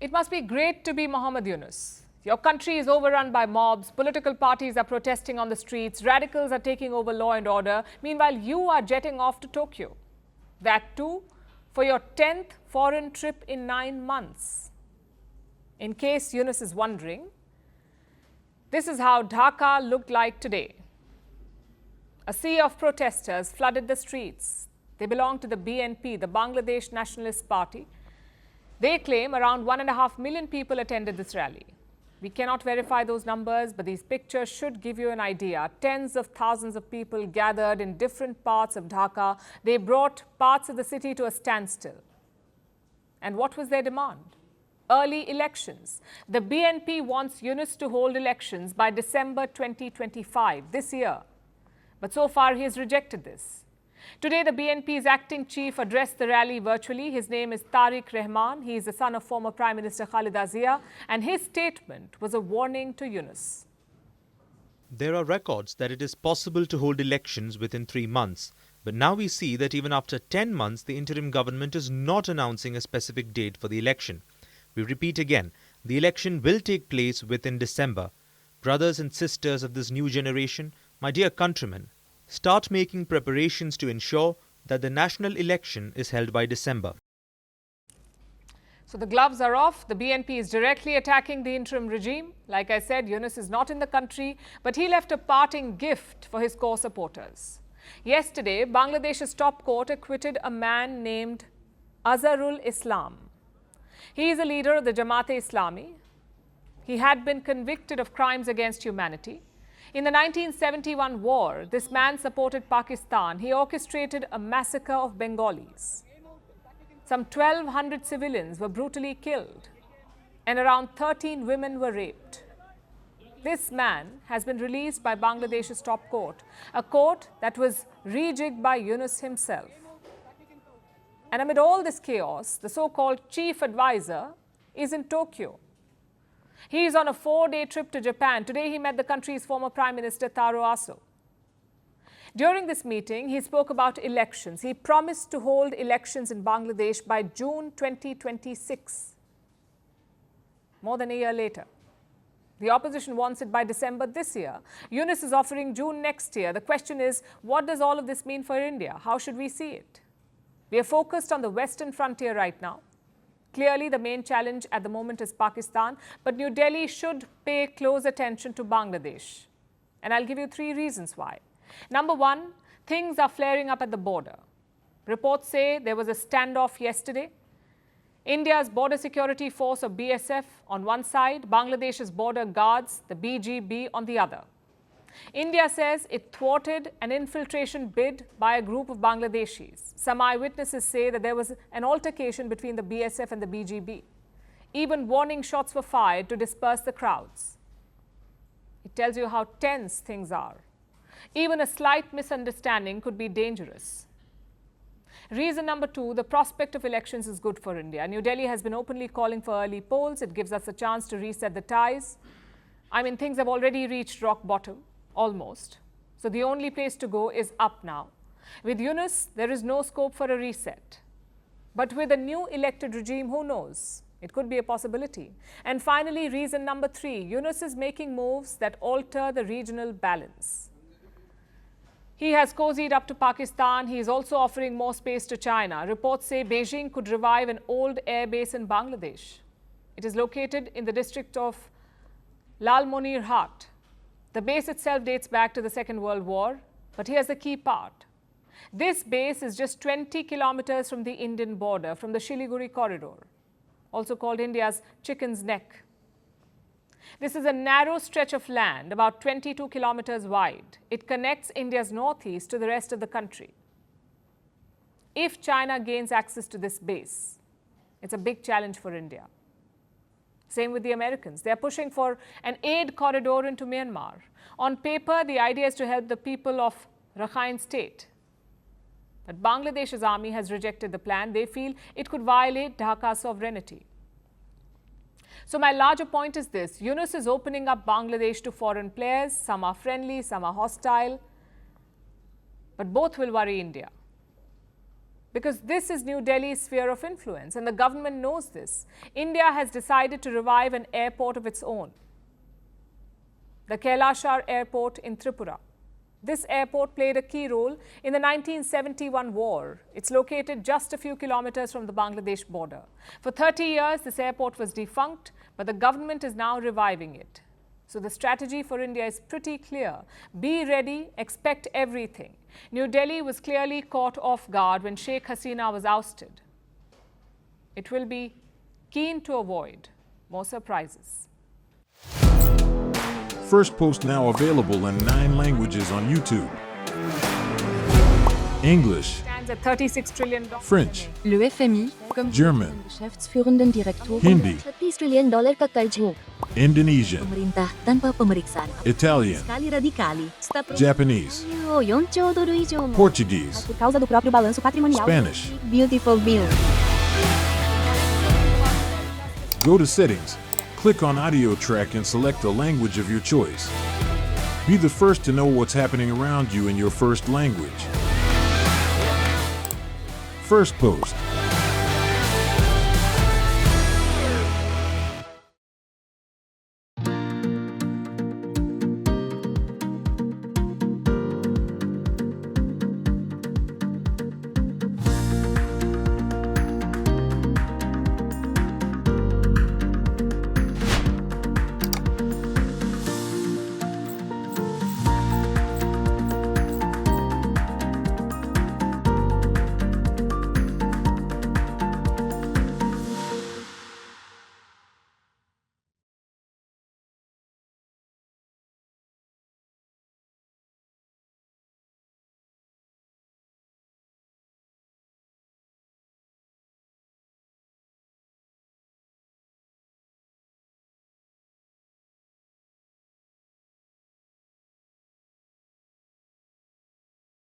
It must be great to be Muhammad Yunus. Your country is overrun by mobs, political parties are protesting on the streets, radicals are taking over law and order. Meanwhile, you are jetting off to Tokyo. That too for your 10th foreign trip in 9 months. In case Yunus is wondering, this is how Dhaka looked like today. A sea of protesters flooded the streets. They belong to the BNP, the Bangladesh Nationalist Party. They claim around 1.5 million people attended this rally. We cannot verify those numbers, but these pictures should give you an idea. Tens of thousands of people gathered in different parts of Dhaka. They brought parts of the city to a standstill. And what was their demand? Early elections. The BNP wants Yunus to hold elections by December 2025, this year. But so far, he has rejected this. Today, the BNP's acting chief addressed the rally virtually. His name is Tariq Rahman. He is the son of former Prime Minister Khalida Zia, and his statement was a warning to Yunus. There are records that it is possible to hold elections within 3 months. But now we see that even after 10 months, the interim government is not announcing a specific date for the election. We repeat again, the election will take place within December. Brothers and sisters of this new generation, my dear countrymen, start making preparations to ensure that the national election is held by December. So the gloves are off. The BNP is directly attacking the interim regime. Like I said, Yunus is not in the country, but he left a parting gift for his core supporters. Yesterday, Bangladesh's top court acquitted a man named Azharul Islam. He is a leader of the Jamaat-e-Islami. He had been convicted of crimes against humanity. In the 1971 war, this man supported Pakistan. He orchestrated a massacre of Bengalis. Some 1,200 civilians were brutally killed, and around 13 women were raped. This man has been released by Bangladesh's top court, a court that was rejigged by Yunus himself. And amid all this chaos, the so-called chief advisor is in Tokyo. He is on a 4-day trip to Japan. Today, he met the country's former Prime Minister Taro Aso. During this meeting, he spoke about elections. He promised to hold elections in Bangladesh by June 2026, more than a year later. The opposition wants it by December this year. Yunus is offering June next year. The question is, what does all of this mean for India? How should we see it? We are focused on the western frontier right now. Clearly, the main challenge at the moment is Pakistan, but New Delhi should pay close attention to Bangladesh. And I'll give you 3 reasons why. Number 1, things are flaring up at the border. Reports say there was a standoff yesterday. India's Border Security Force, or BSF, on one side, Bangladesh's border guards, the BGB, on the other. India says it thwarted an infiltration bid by a group of Bangladeshis. Some eyewitnesses say that there was an altercation between the BSF and the BGB. Even warning shots were fired to disperse the crowds. It tells you how tense things are. Even a slight misunderstanding could be dangerous. Reason number 2, the prospect of elections is good for India. New Delhi has been openly calling for early polls. It gives us a chance to reset the ties. I mean, things have already reached rock bottom, almost. So the only place to go is up now. With Yunus, there is no scope for a reset. But with a new elected regime, who knows? It could be a possibility. And finally, reason number 3, Yunus is making moves that alter the regional balance. He has cozied up to Pakistan. He is also offering more space to China. Reports say Beijing could revive an old air base in Bangladesh. It is located in the district of Lalmonirhat. The base itself dates back to the Second World War, but here's the key part. This base is just 20 kilometers from the Indian border, from the Siliguri corridor, also called India's Chicken's Neck. This is a narrow stretch of land, about 22 kilometers wide. It connects India's northeast to the rest of the country. If China gains access to this base, it's a big challenge for India. Same with the Americans. They are pushing for an aid corridor into Myanmar. On paper, the idea is to help the people of Rakhine State. But Bangladesh's army has rejected the plan. They feel it could violate Dhaka's sovereignty. So my larger point is this. Yunus is opening up Bangladesh to foreign players. Some are friendly, some are hostile. But both will worry India. Because this is New Delhi's sphere of influence, and the government knows this. India has decided to revive an airport of its own, the Kailashar Airport in Tripura. This airport played a key role in the 1971 war. It's located just a few kilometers from the Bangladesh border. For 30 years, this airport was defunct, but the government is now reviving it. So the strategy for India is pretty clear. Be ready, expect everything. New Delhi was clearly caught off guard when Sheikh Hasina was ousted. It will be keen to avoid more surprises. Firstpost now available in 9 languages on YouTube. English, Stands at $36 trillion. French, Le FMI, comme German, geschäftsführenden Direktor, Hindi, $30 trillion ka karj mo. Indonesian, Pemerintah tanpa pemeriksaan. Italian, Kali radikali. Japanese, 4 兆ドル以上も. Portuguese, Por causa do próprio balanço patrimonial. Spanish. Beautiful bill. Go to Settings, click on Audio Track and select the language of your choice. Be the first to know what's happening around you in your first language. Firstpost.